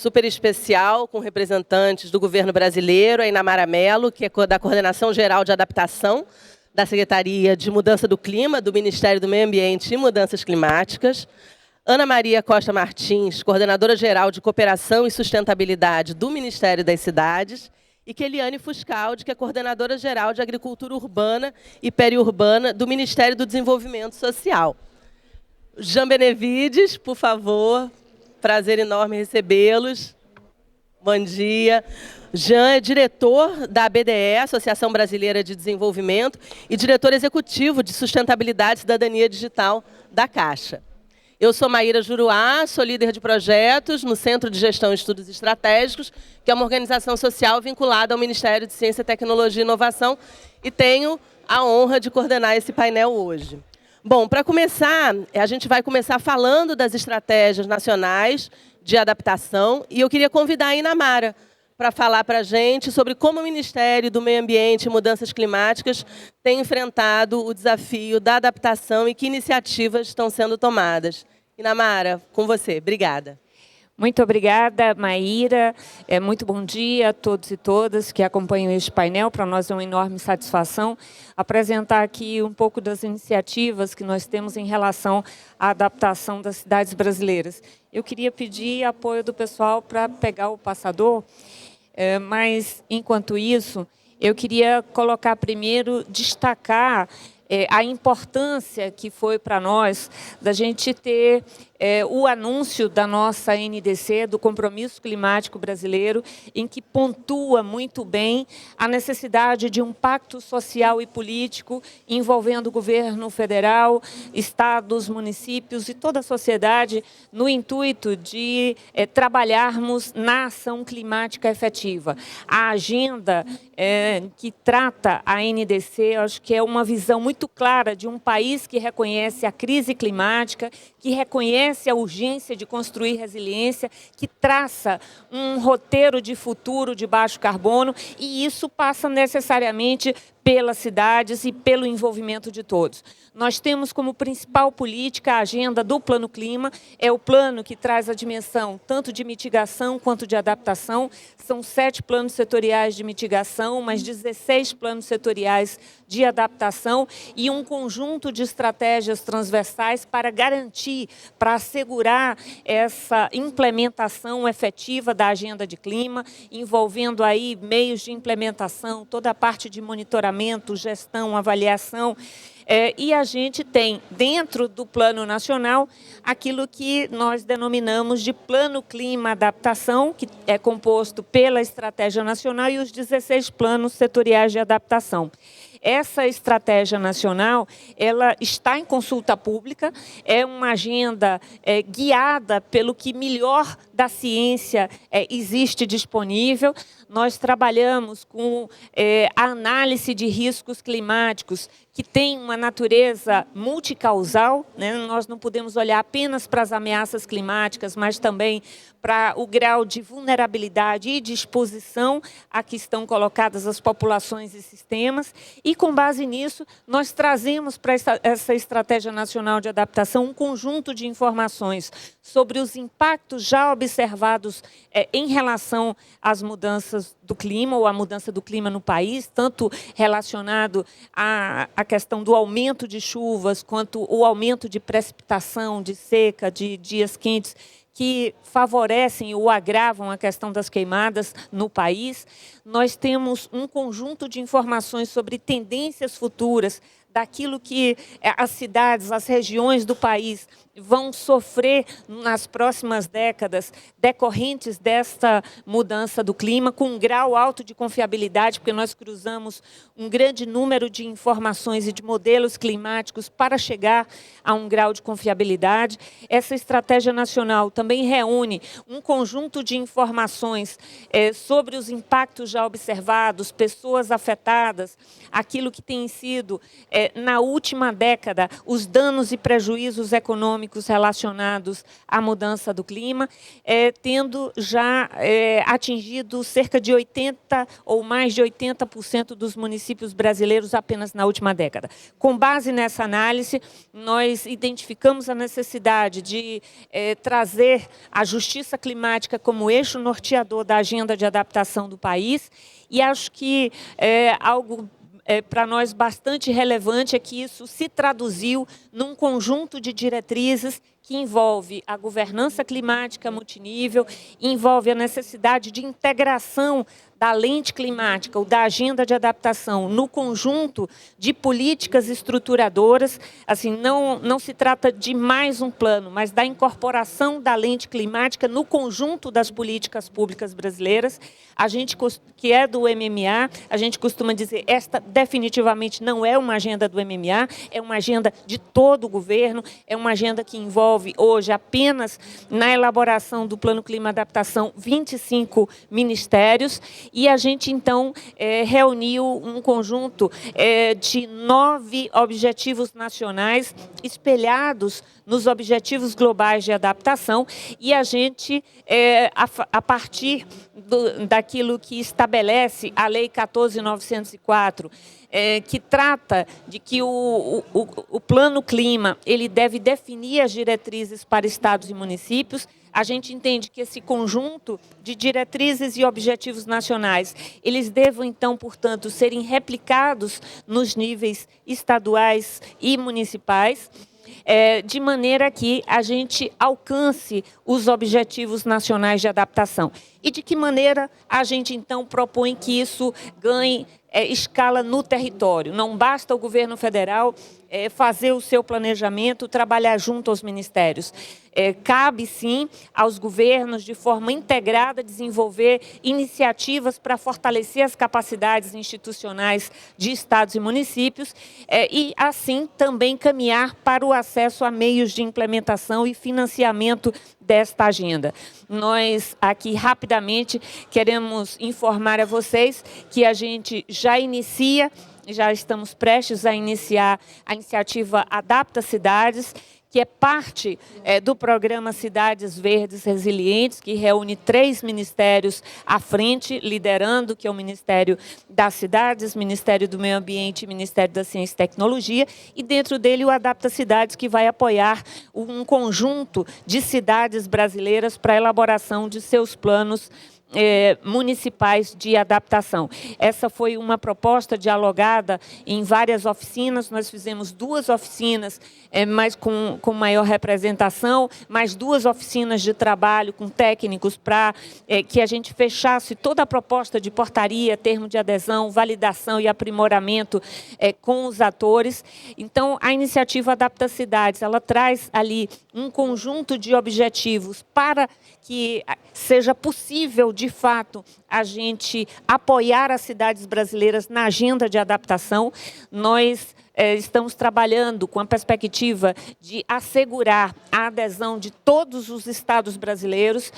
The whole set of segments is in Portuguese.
super especial com representantes do governo brasileiro, a Inamara Mello, que é da Coordenação Geral de Adaptação da Secretaria de Mudança do Clima, do Ministério do Meio Ambiente e Mudanças Climáticas, Ana Maria Costa Martins, Coordenadora Geral de Cooperação e Sustentabilidade do Ministério das Cidades, e Keliane Fuscaldi, que é Coordenadora Geral de Agricultura Urbana e Periurbana do Ministério do Desenvolvimento Social. Jean Benevides, por favor, prazer enorme recebê-los. Bom dia. Jean é diretor da ABDE, Associação Brasileira de Desenvolvimento, e diretor executivo de Sustentabilidade e Cidadania Digital da Caixa. Eu sou Maíra Juruá, sou líder de projetos no Centro de Gestão e Estudos Estratégicos, que é uma organização social vinculada ao Ministério de Ciência, Tecnologia e Inovação, e tenho a honra de coordenar esse painel hoje. Bom, para começar, a gente vai começar falando das estratégias nacionais de adaptação, e eu queria convidar a Inamara para falar para a gente sobre como o Ministério do Meio Ambiente e Mudanças Climáticas tem enfrentado o desafio da adaptação e que iniciativas estão sendo tomadas. Inamara, com você. Obrigada. Muito obrigada, Maíra. Muito bom dia a todos e todas que acompanham este painel. Para nós é uma enorme satisfação apresentar aqui um pouco das iniciativas que nós temos em relação à adaptação das cidades brasileiras. Eu queria pedir apoio do pessoal para pegar o passador, mas, enquanto isso, eu queria colocar primeiro, destacar a importância que foi para nós da gente ter o anúncio da nossa NDC, do Compromisso Climático Brasileiro, em que pontua muito bem a necessidade de um pacto social e político envolvendo o governo federal, estados, municípios e toda a sociedade no intuito de trabalharmos na ação climática efetiva. A agenda que trata a NDC, acho que é uma visão muito clara de um país que reconhece a crise climática, que reconhece a urgência de construir resiliência, que traça um roteiro de futuro de baixo carbono, e isso passa necessariamente pelas cidades e pelo envolvimento de todos. Nós temos como principal política a agenda do Plano Clima, é o plano que traz a dimensão tanto de mitigação quanto de adaptação. São 7 planos setoriais de mitigação, mais 16 planos setoriais de adaptação e um conjunto de estratégias transversais para garantir, para assegurar essa implementação efetiva da agenda de clima, envolvendo aí meios de implementação, toda a parte de monitoramento, gestão, avaliação. E a gente tem, dentro do Plano Nacional, aquilo que nós denominamos de Plano Clima Adaptação, que é composto pela Estratégia Nacional e os 16 planos setoriais de adaptação. Essa estratégia nacional, ela está em consulta pública, é uma agenda guiada pelo que melhor da ciência existe disponível. Nós trabalhamos com a análise de riscos climáticos, que tem uma natureza multicausal, né? Nós não podemos olhar apenas para as ameaças climáticas, mas também para o grau de vulnerabilidade e de exposição a que estão colocadas as populações e sistemas. E, com base nisso, nós trazemos para essa Estratégia Nacional de Adaptação um conjunto de informações sobre os impactos já observados em relação às mudanças do clima, ou à mudança do clima no país, tanto relacionado à questão do aumento de chuvas, quanto o aumento de precipitação, de seca, de dias quentes, que favorecem ou agravam a questão das queimadas no país. Nós temos um conjunto de informações sobre tendências futuras daquilo que as cidades, as regiões do país vão sofrer nas próximas décadas decorrentes desta mudança do clima, com um grau alto de confiabilidade, porque nós cruzamos um grande número de informações e de modelos climáticos para chegar a um grau de confiabilidade. Essa estratégia nacional também reúne um conjunto de informações sobre os impactos já observados, pessoas afetadas, aquilo que tem sido, na última década, os danos e prejuízos econômicos econômicos relacionados à mudança do clima, tendo já atingido cerca de 80% ou mais de 80% dos municípios brasileiros apenas na última década. Com base nessa análise, nós identificamos a necessidade de trazer a justiça climática como eixo norteador da agenda de adaptação do país, e acho que algo para nós bastante relevante é que isso se traduziu num conjunto de diretrizes que envolve a governança climática multinível, envolve a necessidade de integração da lente climática ou da agenda de adaptação no conjunto de políticas estruturadoras. Assim, não se trata de mais um plano, mas da incorporação da lente climática no conjunto das políticas públicas brasileiras. A gente, que é do MMA, a gente costuma dizer, esta definitivamente não é uma agenda do MMA, é uma agenda de todo o governo, é uma agenda que envolve hoje apenas na elaboração do Plano Clima Adaptação 25 ministérios, e a gente então reuniu um conjunto de 9 objetivos nacionais espelhados nos objetivos globais de adaptação, e a gente, a partir daquilo que estabelece a Lei 14.904, que trata de que o Plano Clima ele deve definir as diretrizes para estados e municípios. A gente entende que esse conjunto de diretrizes e objetivos nacionais, eles devem, então, portanto, serem replicados nos níveis estaduais e municipais, de maneira que a gente alcance os objetivos nacionais de adaptação. E de que maneira a gente, então, propõe que isso ganhe escala no território? Não basta o governo federal fazer o seu planejamento, trabalhar junto aos ministérios. Cabe, sim, aos governos, de forma integrada, desenvolver iniciativas para fortalecer as capacidades institucionais de estados e municípios e, assim, também caminhar para o acesso a meios de implementação e financiamento desta agenda. Nós, aqui, rapidamente, queremos informar a vocês que a gente já estamos prestes a iniciar a iniciativa Adapta Cidades, que é parte do programa Cidades Verdes Resilientes, que reúne 3 ministérios à frente, liderando, que é o Ministério das Cidades, Ministério do Meio Ambiente e Ministério da Ciência e Tecnologia, e dentro dele o Adapta Cidades, que vai apoiar um conjunto de cidades brasileiras para a elaboração de seus planos municipais de adaptação. Essa foi uma proposta dialogada em várias oficinas. Nós fizemos 2 oficinas, mas com maior representação, mais 2 oficinas de trabalho com técnicos para que a gente fechasse toda a proposta de portaria, termo de adesão, validação e aprimoramento com os atores. Então, a iniciativa Adapta Cidades, ela traz ali um conjunto de objetivos para que seja possível, de fato, a gente apoiar as cidades brasileiras na agenda de adaptação. Nós estamos trabalhando com a perspectiva de assegurar a adesão de todos os estados brasileiros,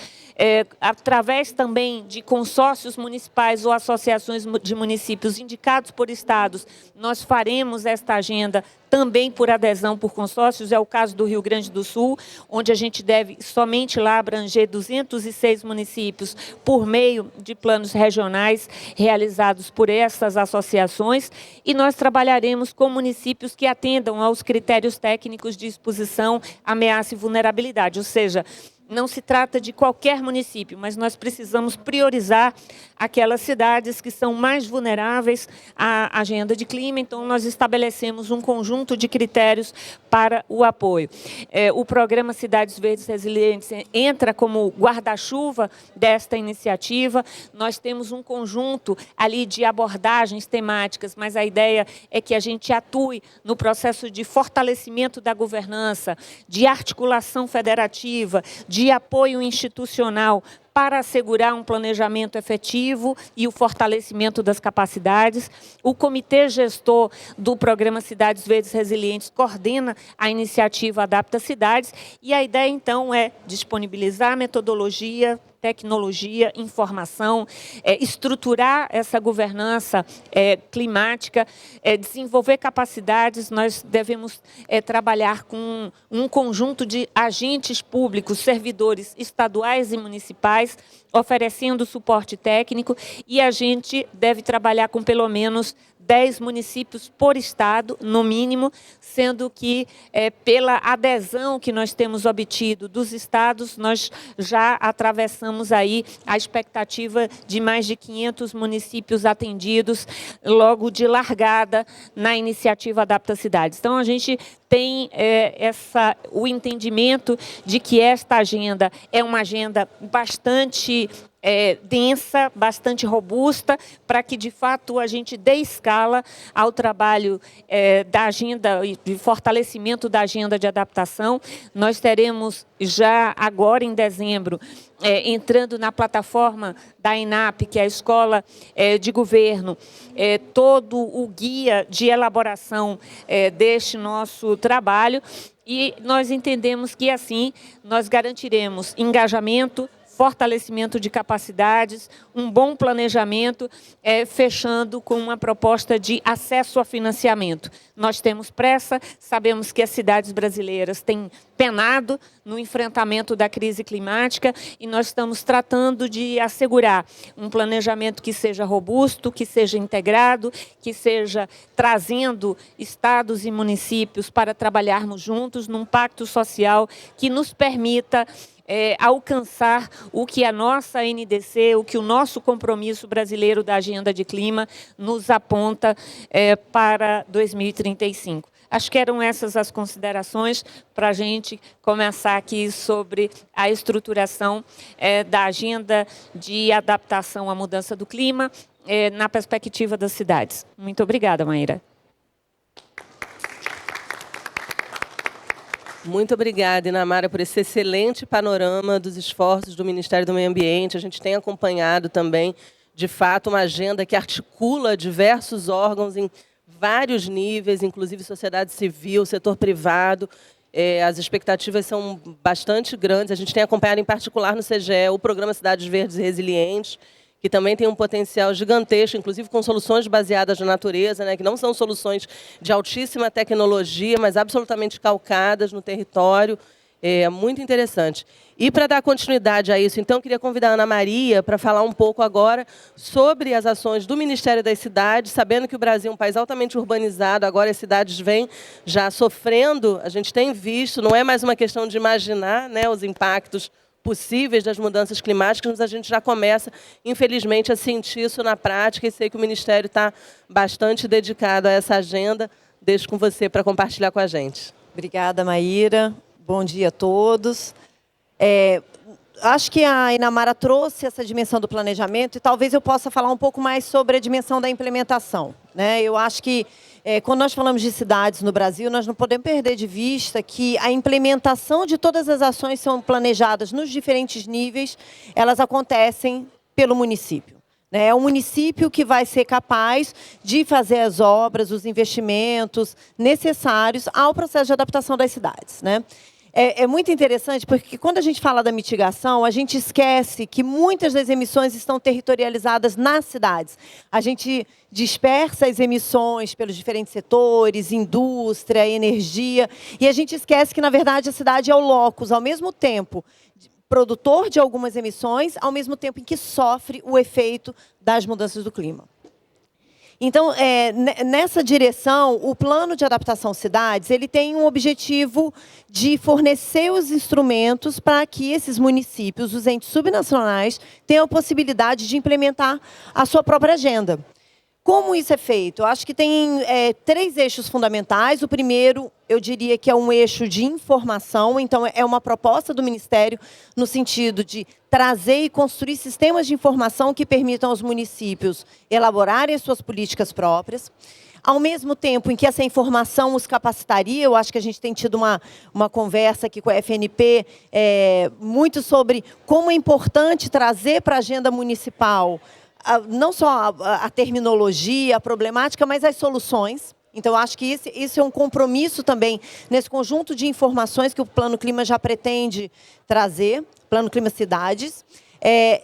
através também de consórcios municipais ou associações de municípios indicados por estados. Nós faremos esta agenda também por adesão por consórcios, é o caso do Rio Grande do Sul, onde a gente deve somente lá abranger 206 municípios por meio de planos regionais realizados por essas associações, e nós trabalharemos com municípios que atendam aos critérios técnicos de exposição, ameaça e vulnerabilidade, ou seja, não se trata de qualquer município, mas nós precisamos priorizar aquelas cidades que são mais vulneráveis à agenda de clima, então nós estabelecemos um conjunto de critérios para o apoio. O programa Cidades Verdes Resilientes entra como guarda-chuva desta iniciativa. Nós temos um conjunto ali de abordagens temáticas, mas a ideia é que a gente atue no processo de fortalecimento da governança, de articulação federativa, de apoio institucional para assegurar um planejamento efetivo e o fortalecimento das capacidades. O Comitê Gestor do Programa Cidades Verdes Resilientes coordena a iniciativa Adapta Cidades, e a ideia, então, é disponibilizar metodologia, tecnologia, informação, estruturar essa governança climática, desenvolver capacidades. Nós devemos trabalhar com um conjunto de agentes públicos, servidores estaduais e municipais, oferecendo suporte técnico, e a gente deve trabalhar com pelo menos 10 municípios por estado, no mínimo, sendo que, pela adesão que nós temos obtido dos estados, nós já atravessamos aí a expectativa de mais de 500 municípios atendidos logo de largada na iniciativa Adapta Cidades. Então, a gente tem o entendimento de que esta agenda é uma agenda bastante densa, bastante robusta, para que, de fato, a gente dê escala ao trabalho da agenda e de fortalecimento da agenda de adaptação. Nós teremos já agora, em dezembro, entrando na plataforma da ENAP, que é a Escola de Governo, todo o guia de elaboração deste nosso trabalho, e nós entendemos que, assim, nós garantiremos engajamento, fortalecimento de capacidades, um bom planejamento, fechando com uma proposta de acesso a financiamento. Nós temos pressa, sabemos que as cidades brasileiras têm penado no enfrentamento da crise climática, e nós estamos tratando de assegurar um planejamento que seja robusto, que seja integrado, que seja trazendo estados e municípios para trabalharmos juntos num pacto social que nos permita alcançar o que a nossa NDC, o que o nosso compromisso brasileiro da agenda de clima nos aponta para 2035. Acho que eram essas as considerações para a gente começar aqui sobre a estruturação da agenda de adaptação à mudança do clima na perspectiva das cidades. Muito obrigada, Maíra. Muito obrigada, Inamara, por esse excelente panorama dos esforços do Ministério do Meio Ambiente. A gente tem acompanhado também, de fato, uma agenda que articula diversos órgãos em vários níveis, inclusive sociedade civil, setor privado. As expectativas são bastante grandes. A gente tem acompanhado, em particular, no CGE, o Programa Cidades Verdes Resilientes, que também tem um potencial gigantesco, inclusive com soluções baseadas na natureza, né, que não são soluções de altíssima tecnologia, mas absolutamente calcadas no território. É muito interessante. E para dar continuidade a isso, então, queria convidar a Ana Maria para falar um pouco agora sobre as ações do Ministério das Cidades, sabendo que o Brasil é um país altamente urbanizado, agora as cidades vêm já sofrendo, a gente tem visto, não é mais uma questão de imaginar, né, os impactos possíveis das mudanças climáticas, mas a gente já começa, infelizmente, a sentir isso na prática, e sei que o Ministério está bastante dedicado a essa agenda. Deixo com você para compartilhar com a gente. Obrigada, Maíra. Bom dia a todos. Acho que a Inamara trouxe essa dimensão do planejamento, e talvez eu possa falar um pouco mais sobre a dimensão da implementação, né? Eu acho que, quando nós falamos de cidades no Brasil, nós não podemos perder de vista que a implementação de todas as ações são planejadas nos diferentes níveis, elas acontecem pelo município. É o município que vai ser capaz de fazer as obras, os investimentos necessários ao processo de adaptação das cidades, né? É muito interessante, porque quando a gente fala da mitigação, a gente esquece que muitas das emissões estão territorializadas nas cidades. A gente dispersa as emissões pelos diferentes setores, indústria, energia, e a gente esquece que, na verdade, a cidade é o locus, ao mesmo tempo, produtor de algumas emissões, ao mesmo tempo em que sofre o efeito das mudanças do clima. Então, nessa direção, o Plano de Adaptação Cidades, ele tem um objetivo de fornecer os instrumentos para que esses municípios, os entes subnacionais, tenham a possibilidade de implementar a sua própria agenda. Como isso é feito? Eu acho que tem 3 eixos fundamentais. O primeiro, eu diria que é um eixo de informação. Então, é uma proposta do Ministério no sentido de trazer e construir sistemas de informação que permitam aos municípios elaborarem as suas políticas próprias. Ao mesmo tempo em que essa informação os capacitaria, eu acho que a gente tem tido uma conversa aqui com a FNP muito sobre como é importante trazer para a agenda municipal não só a terminologia, a problemática, mas as soluções. Então, eu acho que isso é um compromisso também nesse conjunto de informações que o Plano Clima já pretende trazer, Plano Clima Cidades.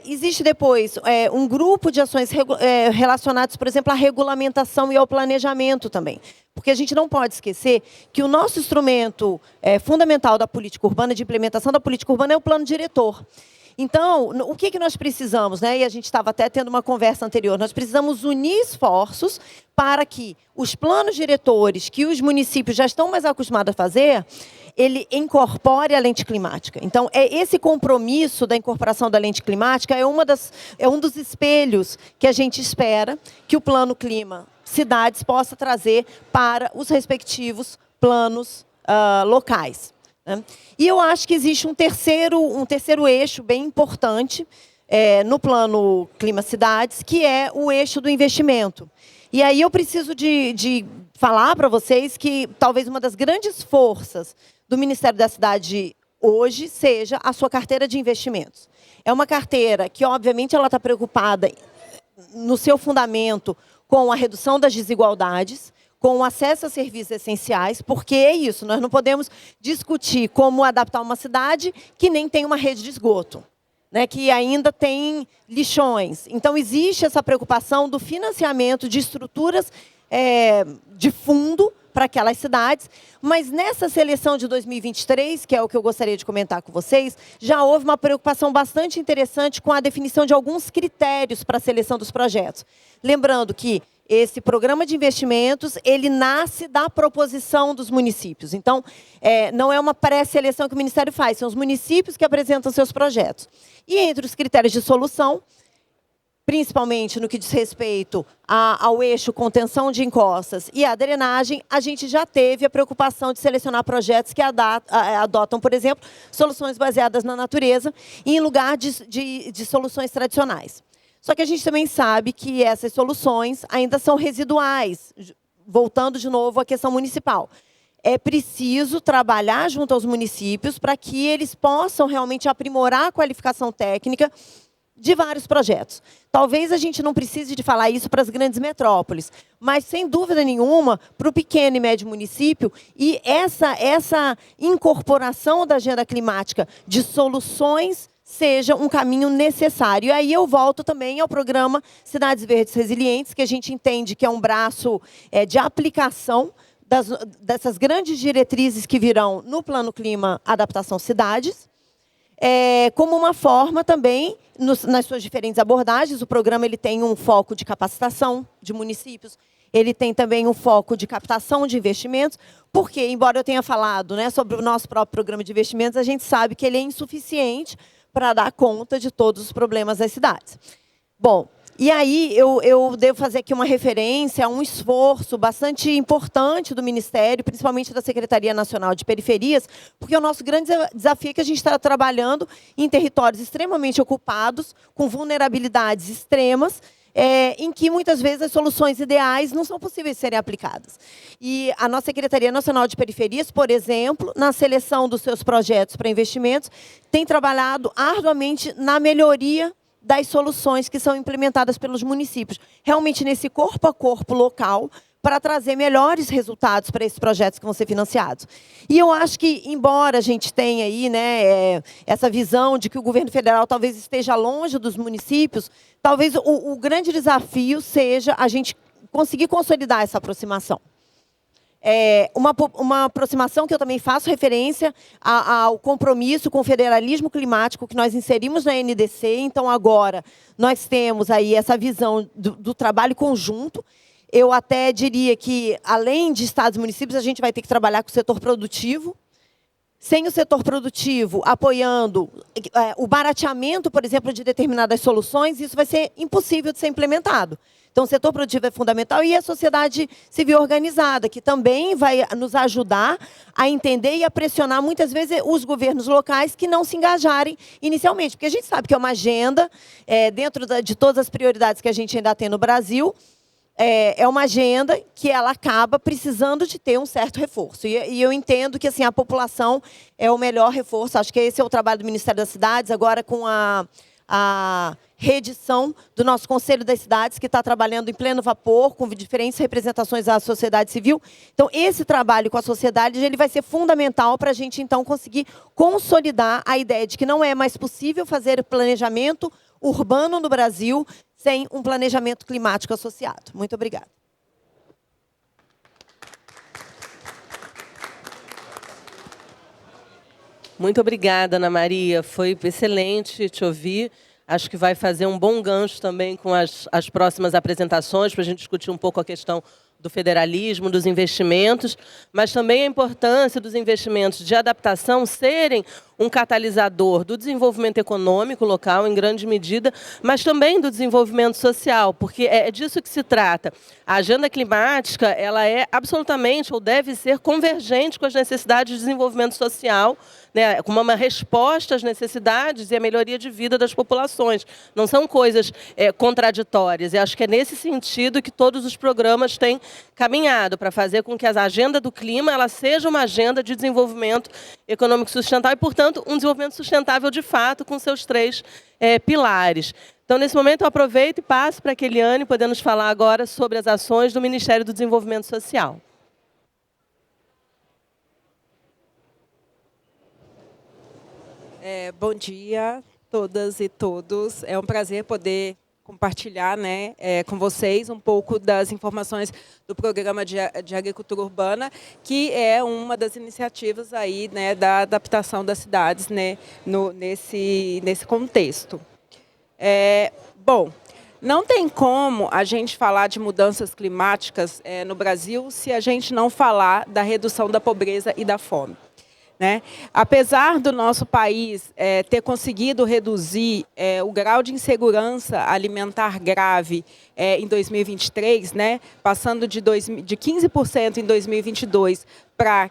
Existe depois um grupo de ações relacionadas, por exemplo, à regulamentação e ao planejamento também. Porque a gente não pode esquecer que o nosso instrumento fundamental da política urbana, de implementação da política urbana, é o plano diretor. Então, o que nós precisamos, né? E a gente estava até tendo uma conversa anterior, nós precisamos unir esforços para que os planos diretores que os municípios já estão mais acostumados a fazer, ele incorpore a lente climática. Então, esse compromisso da incorporação da lente climática é um dos espelhos que a gente espera que o Plano Clima Cidades possa trazer para os respectivos planos locais. E eu acho que existe um terceiro eixo bem importante no Plano Clima Cidades, que é o eixo do investimento. E aí eu preciso de falar para vocês que talvez uma das grandes forças do Ministério da Cidade hoje seja a sua carteira de investimentos. É uma carteira que, obviamente, ela está preocupada no seu fundamento com a redução das desigualdades, com o acesso a serviços essenciais, porque é isso, nós não podemos discutir como adaptar uma cidade que nem tem uma rede de esgoto, né, que ainda tem lixões. Então, existe essa preocupação do financiamento de estruturas de fundo para aquelas cidades, mas nessa seleção de 2023, que é o que eu gostaria de comentar com vocês, já houve uma preocupação bastante interessante com a definição de alguns critérios para a seleção dos projetos. Lembrando que esse programa de investimentos, ele nasce da proposição dos municípios. Então, não é uma pré-seleção que o Ministério faz, são os municípios que apresentam seus projetos. E entre os critérios de solução, principalmente no que diz respeito ao eixo contenção de encostas e à drenagem, a gente já teve a preocupação de selecionar projetos que adotam, por exemplo, soluções baseadas na natureza em lugar de soluções tradicionais. Só que a gente também sabe que essas soluções ainda são residuais, voltando de novo à questão municipal. É preciso trabalhar junto aos municípios para que eles possam realmente aprimorar a qualificação técnica de vários projetos. Talvez a gente não precise de falar isso para as grandes metrópoles, mas, sem dúvida nenhuma, para o pequeno e médio município, e essa incorporação da agenda climática de soluções seja um caminho necessário. E aí eu volto também ao programa Cidades Verdes Resilientes, que a gente entende que é um braço de aplicação dessas grandes diretrizes que virão no Plano Clima Adaptação Cidades, como uma forma também, nas suas diferentes abordagens. O programa ele tem um foco de capacitação de municípios, ele tem também um foco de captação de investimentos, porque, embora eu tenha falado, né, sobre o nosso próprio programa de investimentos, a gente sabe que ele é insuficiente para dar conta de todos os problemas das cidades. Bom, e aí eu devo fazer aqui uma referência a um esforço bastante importante do Ministério, principalmente da Secretaria Nacional de Periferias, porque o nosso grande desafio é que a gente está trabalhando em territórios extremamente ocupados, com vulnerabilidades extremas, em que muitas vezes as soluções ideais não são possíveis de serem aplicadas. E a nossa Secretaria Nacional de Periferias, por exemplo, na seleção dos seus projetos para investimentos, tem trabalhado arduamente na melhoria das soluções que são implementadas pelos municípios, realmente nesse corpo a corpo local, para trazer melhores resultados para esses projetos que vão ser financiados. E eu acho que, embora a gente tenha aí, né, essa visão de que o governo federal talvez esteja longe dos municípios, talvez o grande desafio seja a gente conseguir consolidar essa aproximação. Uma aproximação que eu também faço referência ao compromisso com o federalismo climático que nós inserimos na NDC. Então, agora, nós temos aí essa visão do trabalho conjunto. Eu até diria que, além de estados e municípios, a gente vai ter que trabalhar com o setor produtivo, sem o setor produtivo apoiando o barateamento, por exemplo, de determinadas soluções, isso vai ser impossível de ser implementado. Então, o setor produtivo é fundamental e a sociedade civil organizada, que também vai nos ajudar a entender e a pressionar, muitas vezes, os governos locais que não se engajarem inicialmente. Porque a gente sabe que é uma agenda, dentro de todas as prioridades que a gente ainda tem no Brasil, é uma agenda que ela acaba precisando de ter um certo reforço. E eu entendo que assim, a população é o melhor reforço. Acho que esse é o trabalho do Ministério das Cidades, agora com a reedição do nosso Conselho das Cidades, que está trabalhando em pleno vapor, com diferentes representações da sociedade civil. Então, esse trabalho com a sociedade ele vai ser fundamental para a gente, então, conseguir consolidar a ideia de que não é mais possível fazer planejamento urbano no Brasil sem um planejamento climático associado. Muito obrigada. Muito obrigada, Ana Maria. Foi excelente te ouvir. Acho que vai fazer um bom gancho também com as próximas apresentações, para a gente discutir um pouco a questão do federalismo, dos investimentos, mas também a importância dos investimentos de adaptação serem um catalisador do desenvolvimento econômico local, em grande medida, mas também do desenvolvimento social, porque é disso que se trata. A agenda climática ela é absolutamente, ou deve ser, convergente com as necessidades de desenvolvimento social, né, como uma resposta às necessidades e à melhoria de vida das populações. Não são coisas contraditórias. E acho que é nesse sentido que todos os programas têm caminhado, para fazer com que a agenda do clima ela seja uma agenda de desenvolvimento econômico sustentável e, portanto, um desenvolvimento sustentável de fato, com seus 3 pilares. Então, nesse momento, eu aproveito e passo para a Keliane, podendo nos falar agora sobre as ações do Ministério do Desenvolvimento Social. Bom dia, todas e todos. É um prazer poder compartilhar, né, com vocês um pouco das informações do Programa de Agricultura Urbana, que é uma das iniciativas aí, né, da adaptação das cidades, né, nesse contexto. Bom, não tem como a gente falar de mudanças climáticas no Brasil se a gente não falar da redução da pobreza e da fome. Né? Apesar do nosso país ter conseguido reduzir o grau de insegurança alimentar grave em 2023, né? Passando de 15% em 2022 para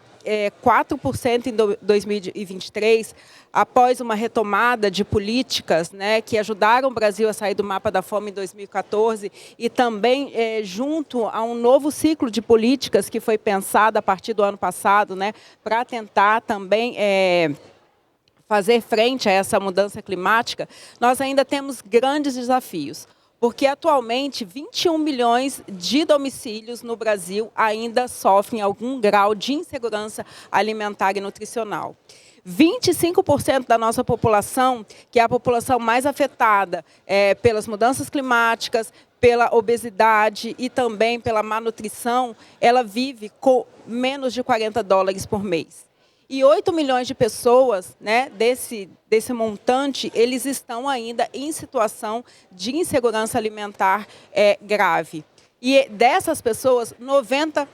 4% em 2023, após uma retomada de políticas, né, que ajudaram o Brasil a sair do mapa da fome em 2014 e também junto a um novo ciclo de políticas que foi pensado a partir do ano passado, né, para tentar também fazer frente a essa mudança climática, nós ainda temos grandes desafios. Porque, atualmente, 21 milhões de domicílios no Brasil ainda sofrem algum grau de insegurança alimentar e nutricional. 25% da nossa população, que é a população mais afetada pelas mudanças climáticas, pela obesidade e também pela má nutrição, ela vive com menos de $40 por mês. E 8 milhões de pessoas, né, desse montante, eles estão ainda em situação de insegurança alimentar grave. E dessas pessoas, 90%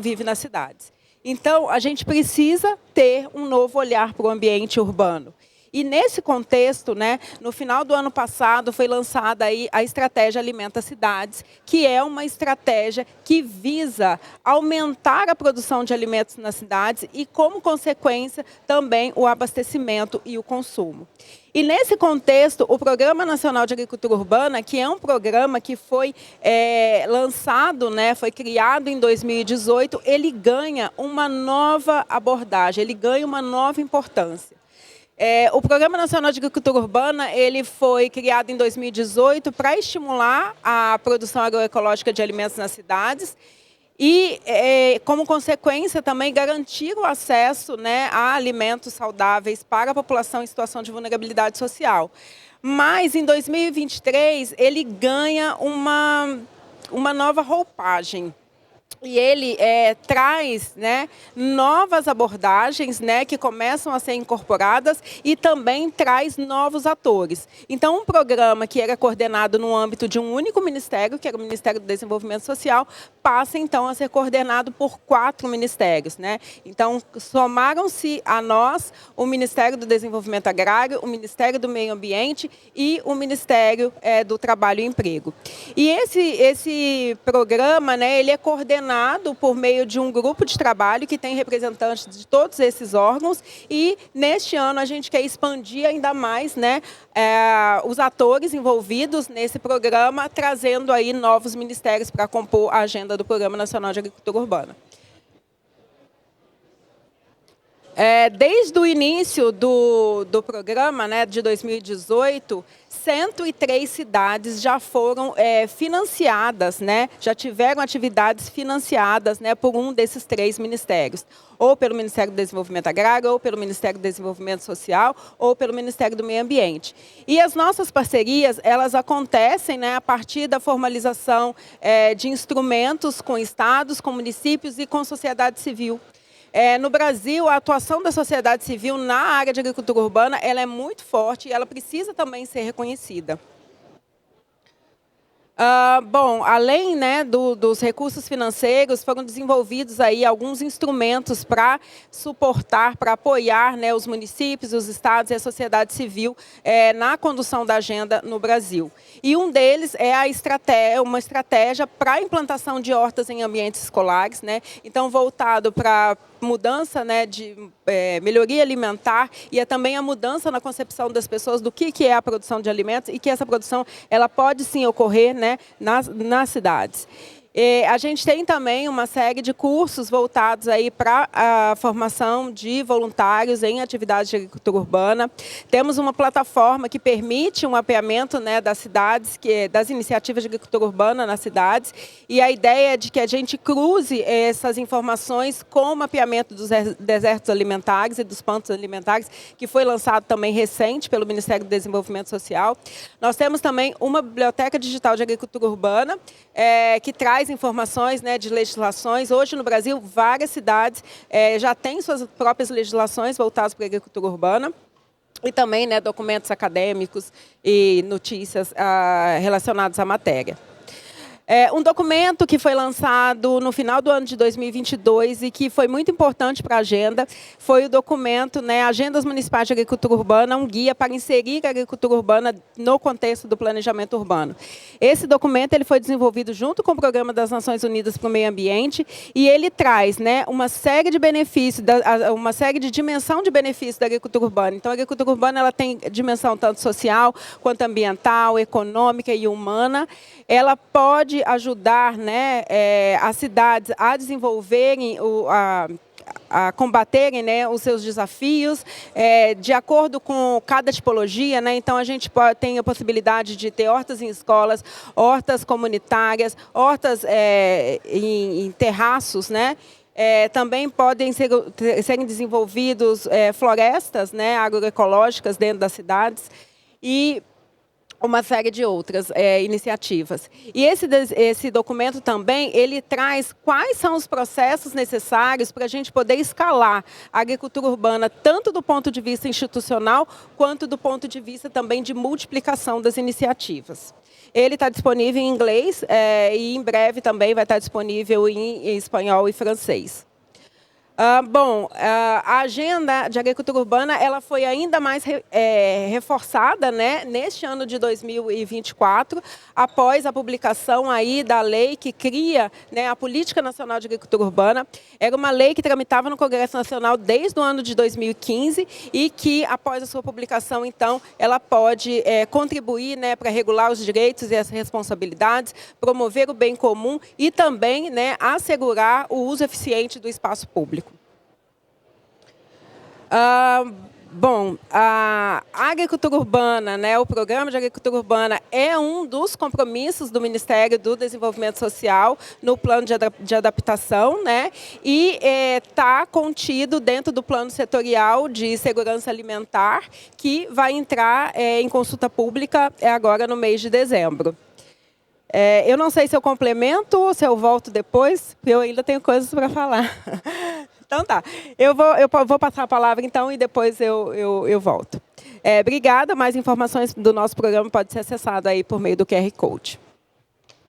vivem nas cidades. Então, a gente precisa ter um novo olhar para o ambiente urbano. E nesse contexto, né, no final do ano passado, foi lançada aí a Estratégia Alimenta Cidades, que é uma estratégia que visa aumentar a produção de alimentos nas cidades e, como consequência, também o abastecimento e o consumo. E, nesse contexto, o Programa Nacional de Agricultura Urbana, que é um programa que foi lançado, né, foi criado em 2018, ele ganha uma nova abordagem, ele ganha uma nova importância. O Programa Nacional de Agricultura Urbana ele foi criado em 2018 para estimular a produção agroecológica de alimentos nas cidades e, como consequência, também garantir o acesso, né, a alimentos saudáveis para a população em situação de vulnerabilidade social. Mas, em 2023, ele ganha uma nova roupagem. E ele traz, né, novas abordagens, né, que começam a ser incorporadas e também traz novos atores. Então, um programa que era coordenado no âmbito de um único ministério, que era o Ministério do Desenvolvimento Social, passa, então, a ser coordenado por 4 ministérios. Né? Então, somaram-se a nós o Ministério do Desenvolvimento Agrário, o Ministério do Meio Ambiente e o Ministério do Trabalho e Emprego. E esse programa, né, ele é coordenado por meio de um grupo de trabalho que tem representantes de todos esses órgãos e, neste ano, a gente quer expandir ainda mais, né, os atores envolvidos nesse programa, trazendo aí novos ministérios para compor a agenda do Programa Nacional de Agricultura Urbana. Desde o início do programa, né, de 2018, 103 cidades já foram financiadas, né, já tiveram atividades financiadas, né, por um desses 3 ministérios, ou pelo Ministério do Desenvolvimento Agrário, ou pelo Ministério do Desenvolvimento Social, ou pelo Ministério do Meio Ambiente. E as nossas parcerias, elas acontecem, né, a partir da formalização de instrumentos com estados, com municípios e com sociedade civil. No Brasil, a atuação da sociedade civil na área de agricultura urbana ela é muito forte e ela precisa também ser reconhecida. Bom, além, né, dos recursos financeiros, foram desenvolvidos aí alguns instrumentos para suportar, para apoiar, né, os municípios, os estados e a sociedade civil na condução da agenda no Brasil. E um deles é uma estratégia para a implantação de hortas em ambientes escolares, né, então voltado para mudança, né, de melhoria alimentar e também a mudança na concepção das pessoas do que é a produção de alimentos e que essa produção ela pode sim ocorrer, né, nas cidades. A gente tem também uma série de cursos voltados aí para a formação de voluntários em atividades de agricultura urbana. Temos uma plataforma que permite um mapeamento, né, das cidades, das iniciativas de agricultura urbana nas cidades. E a ideia é de que a gente cruze essas informações com o mapeamento dos desertos alimentares e dos pantos alimentares, que foi lançado também recente pelo Ministério do Desenvolvimento Social. Nós temos também uma biblioteca digital de agricultura urbana, que traz informações, né, de legislações. Hoje, no Brasil, várias cidades já têm suas próprias legislações voltadas para a agricultura urbana. E também, né, documentos acadêmicos e notícias relacionadas à matéria. Um documento que foi lançado no final do ano de 2022 e que foi muito importante para a agenda foi o documento, né, Agendas Municipais de Agricultura Urbana, um guia para inserir a agricultura urbana no contexto do planejamento urbano. Esse documento ele foi desenvolvido junto com o Programa das Nações Unidas para o Meio Ambiente e ele traz, né, uma série de benefícios, uma série de dimensão de benefícios da agricultura urbana. Então, a agricultura urbana ela tem dimensão tanto social, quanto ambiental, econômica e humana. Ela pode ajudar, né, as cidades a desenvolverem, a combaterem, né, os seus desafios de acordo com cada tipologia. Né? Então, a gente tem a possibilidade de ter hortas em escolas, hortas comunitárias, hortas em terraços, né? Também podem serem desenvolvidos florestas, né, agroecológicas dentro das cidades e uma série de outras iniciativas. E esse documento também, ele traz quais são os processos necessários para a gente poder escalar a agricultura urbana, tanto do ponto de vista institucional, quanto do ponto de vista também de multiplicação das iniciativas. Ele está disponível em inglês e em breve também vai estar disponível em espanhol e francês. Bom, a agenda de agricultura urbana ela foi ainda mais reforçada, né, neste ano de 2024, após a publicação aí da lei que cria, né, a Política Nacional de Agricultura Urbana. Era uma lei que tramitava no Congresso Nacional desde o ano de 2015 e que, após a sua publicação, então, ela pode contribuir, né, para regular os direitos e as responsabilidades, promover o bem comum e também, né, assegurar o uso eficiente do espaço público. Bom, a agricultura urbana, né, o Programa de Agricultura Urbana é um dos compromissos do Ministério do Desenvolvimento Social no plano de adaptação, né, e está contido dentro do plano setorial de segurança alimentar, que vai entrar em consulta pública agora no mês de dezembro. A agricultura urbana ela Eu não sei se eu complemento ou se eu volto depois, porque eu ainda tenho coisas para falar. Então tá, eu vou passar a palavra então e depois eu volto. Obrigada, mais informações do nosso programa pode ser acessado aí por meio do QR Code.